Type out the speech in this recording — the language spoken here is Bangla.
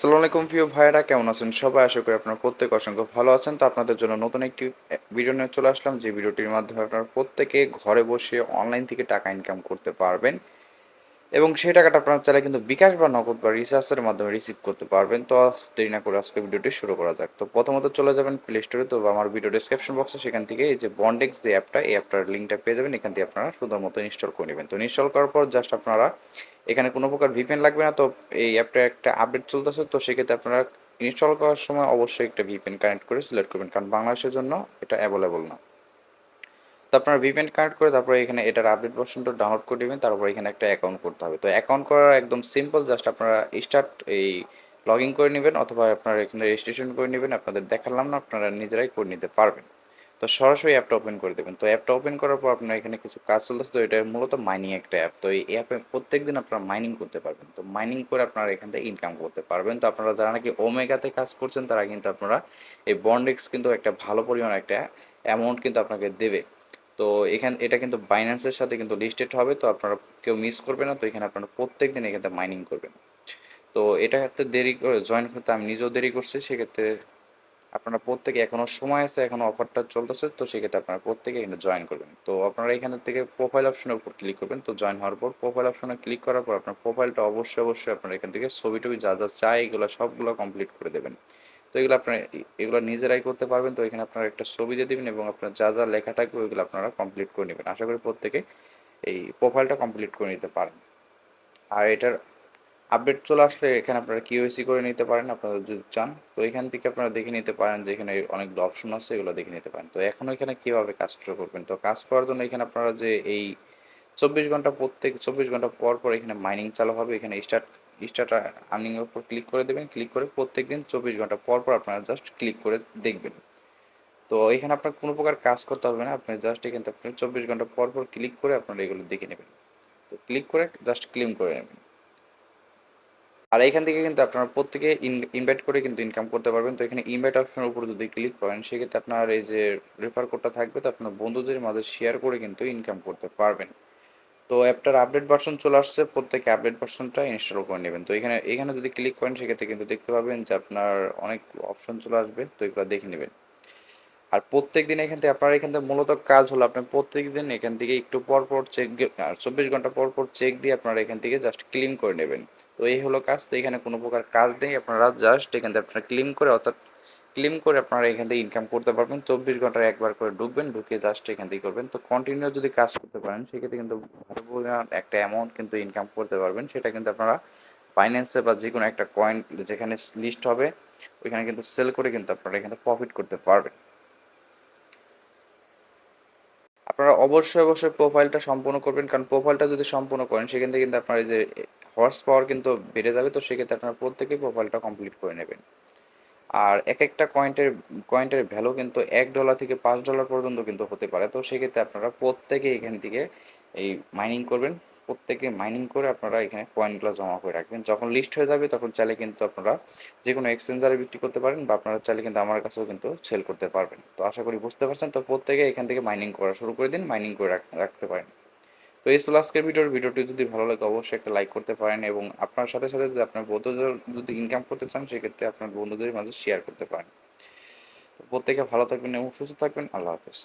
আসসালামু আলাইকুম প্রিয় ভাইয়েরা, কেমন আছেন সবাই? আশা করি আপনারা প্রত্যেকে অসংখ্য ভালো আছেন। তো আপনাদের জন্য নতুন একটি ভিডিও নিয়ে চলে আসলাম, যে ভিডিওটির মাধ্যমে আপনারা প্রত্যেকে ঘরে বসে অনলাইন থেকে টাকা ইনকাম করতে পারবেন এবং সেই টাকাটা আপনারা চাইলে কিন্তু বিকাশ বা নগদ বা রিচার্জের মাধ্যমে রিসিভ করতে পারবেন। তো দেরি না করে আজকে ভিডিওটি শুরু করা যাক। তো প্রথমত চলে যাবেন প্লে স্টোরে, তো আমার ভিডিও ডেসক্রিপশন বক্সে সেখান থেকে এই যে বন্ডেক্স যে অ্যাপটা, এই অ্যাপটার লিঙ্কটা পেয়ে যাবেন। এখান থেকে আপনারা সুন্দর মতো ইনস্টল করে নেবেন। তো ইনস্টল করার পর জাস্ট আপনারা এখানে কোনো প্রকার ভিপিএন লাগবে না। তো এই অ্যাপটা একটা আপডেট চলতেছে, তো সেক্ষেত্রে আপনারা ইনস্টল করার সময় অবশ্যই একটা ভিপিএন কানেক্ট করে সিলেক্ট করবেন, কারণ বাংলাদেশের জন্য এটা অ্যাভেলেবল না। তো আপনারা ভিপিএন কানেক্ট করে তারপরে এখানে এটার আপডেট ভার্সনটা ডাউনলোড করে নেবেন। তারপর এখানে একটা অ্যাকাউন্ট করতে হবে। তো অ্যাকাউন্ট করার একদম সিম্পল, জাস্ট আপনারা স্টার্ট এই লগ ইন করে নেবেন, অথবা আপনারা এখানে রেজিস্ট্রেশন করে নেবেন। আপনাদের দেখালাম না, আপনারা নিজেরাই করে নিতে পারবেন। তো সরাসরি অ্যাপটা ওপেন করে দেবেন। তো অ্যাপটা ওপেন করার পর আপনার এখানে কিছু কাজ চলতেছে। তো এটা মূলত মাইনিং একটা অ্যাপ। তো এই অ্যাপে প্রত্যেকদিন আপনারা মাইনিং করতে পারবেন। তো মাইনিং করে আপনারা এখান থেকে ইনকাম করতে পারবেন। তো আপনারা যারা নাকি ওমেগাতে কাজ করছেন, তারা কিন্তু আপনারা এই বন্ডেক্স কিন্তু একটা ভালো পরিমাণ একটা অ্যামাউন্ট কিন্তু আপনাকে দেবে। তো এটা কিন্তু বাইন্যান্সের সাথে কিন্তু লিস্টেড হবে। তো আপনারা কেউ মিস করবে না। তো এখানে আপনারা প্রত্যেকদিন এখানে মাইনিং করবেন। তো এটাতে দেরি করে জয়েন করতে আমি নিজেও দেরি করছি। সেক্ষেত্রে আপনারা প্রত্যেকে, এখনও সময় আছে, এখনও অফারটা চলতেছে। তো সেক্ষেত্রে আপনারা প্রত্যেকে এখানে জয়েন করবেন। তো আপনারা এখান থেকে প্রোফাইল অপশনের উপর ক্লিক করবেন। তো জয়েন হওয়ার পর প্রোফাইল অপশনে ক্লিক করার পর আপনার প্রোফাইলটা অবশ্যই আপনারা এখান থেকে ছবি টবি যা যা চাই এগুলো সবগুলো কমপ্লিট করে দেবেন। তো এগুলো আপনারা এগুলো নিজেরাই করতে পারবেন। তো এখানে আপনারা একটা ছবি দিয়ে দেবেন এবং আপনার যা যা লেখা থাকবে ওইগুলো আপনারা কমপ্লিট করে নেবেন। আশা করি প্রত্যেকে এই প্রোফাইলটা কমপ্লিট করে নিতে পারেন। আর এটার আপডেট চলে আসলে এখানে আপনারা কিওয়াইসি করে নিতে পারেন আপনারা যদি চান। তো এখান থেকে আপনারা দেখে নিতে পারেন যে এখানে অনেকগুলো অপশন আছে, এগুলো দেখে নিতে পারেন। তো এখন এখানে কীভাবে কাজটা করবেন? তো কাজ করার জন্য এখানে আপনারা যে এই 24 ঘন্টা, প্রত্যেক 24 ঘন্টা পর পর এখানে মাইনিং চালু হবে। এখানে স্টার্ট আর্নিংয়ের উপর ক্লিক করে দেবেন। ক্লিক করে প্রত্যেক দিন 24 ঘন্টা পর পর আপনারা জাস্ট ক্লিক করে দেখবেন। তো এখানে আপনার কোনো প্রকার কাজ করতে হবে না। আপনি জাস্ট এখান থেকে আপনি 24 ঘন্টা পর পর ক্লিক করে আপনারা এগুলো দেখে নেবেন। তো ক্লিক করে জাস্ট ক্লেম করে নেবেন। আর এখান থেকে কিন্তু আপনারা প্রত্যেকে ইনভাইট করে কিন্তু ইনকাম করতে পারবেন। তো এখানে ইনভাইট অপশনের উপর যদি ক্লিক করেন, সেক্ষেত্রে আপনার এই যে রেফার কোডটা থাকবে, তো আপনার বন্ধুদের মাঝে শেয়ার করে কিন্তু ইনকাম করতে পারবেন। তো অ্যাপটার আপডেট ভার্সন চলে আসছে, প্রত্যেকে আপডেট ভার্সনটা ইনস্টল করে নেবেন। তো এখানে এখানে যদি ক্লিক করেন, সেক্ষেত্রে কিন্তু দেখতে পাবেন যে আপনার অনেক অপশন চলে আসবে। তো এগুলো দেখে নেবেন। আর প্রত্যেক দিন এখান থেকে আপনার এখান থেকে মূলত কাজ হলো, আপনি প্রত্যেক দিন এখান থেকে একটু পর পর চেক, আর 24 ঘন্টা পর পর চেক দিয়ে আপনারা এখান থেকে জাস্ট ক্লিন করে নেবেন। তো এই হলো কাজ। তো এখানে কোনো প্রকার কাজ নেই, আপনারা জাস্ট এখান থেকে আপনারা ক্লিন করে, অর্থাৎ ক্লিন করে আপনারা এখান থেকে ইনকাম করতে পারবেন। 24 ঘন্টায় একবার করে ঢুকবেন, ঢুকে জাস্ট এখান থেকে করবেন। তো কন্টিনিউ যদি কাজ করতে পারেন, সেক্ষেত্রে কিন্তু ভালো পরিমাণ একটা অ্যামাউন্ট কিন্তু ইনকাম করতে পারবেন। সেটা কিন্তু আপনারা ফাইন্যান্সে বা যে কোনো একটা কয়েন যেখানে লিস্ট হবে, ওইখানে কিন্তু সেল করে কিন্তু আপনারা এখানে প্রফিট করতে পারবেন। আপনারা অবশ্যই প্রোফাইলটা সম্পূর্ণ করবেন, কারণ প্রোফাইলটা যদি সম্পূর্ণ করেন, সেখান থেকে কিন্তু আপনার এই যে হর্স পাওয়ার কিন্তু বেড়ে যাবে। তো সেক্ষেত্রে আপনারা প্রত্যেকেই প্রোফাইলটা কমপ্লিট করে নেবেন। আর একটা কয়েন্টের ভ্যালু কিন্তু $1 থেকে $5 পর্যন্ত কিন্তু হতে পারে। তো সেক্ষেত্রে আপনারা প্রত্যেকে এখান থেকে এই মাইনিং করবেন। প্রত্যেকে মাইনিং করে আপনারা এখানে কয়েনগুলো জমা করে রাখবেন। যখন লিস্ট হয়ে যাবে, তখন চাইলে কিন্তু আপনারা যে কোনো এক্সচেঞ্জারে বিক্রি করতে পারেন, বা আপনারা চাইলে কিন্তু আমার কাছেও কিন্তু সেল করতে পারবেন। তো আশা করি বুঝতে পারছেন। তো প্রত্যেকে এখান থেকে মাইনিং করা শুরু করে দিন, মাইনিং করে রাখতে পারেন। তো এই ছিল আজকের ভিডিওটি যদি ভালো লাগে অবশ্যই একটা লাইক করতে পারেন, এবং আপনার সাথে যদি আপনার বন্ধুদের যদি ইনকাম করতে চান, সেক্ষেত্রে আপনার বন্ধুদের মাঝে শেয়ার করতে পারেন। তো প্রত্যেকে ভালো থাকবেন এবং সুস্থ থাকবেন। আল্লাহ হাফেজ।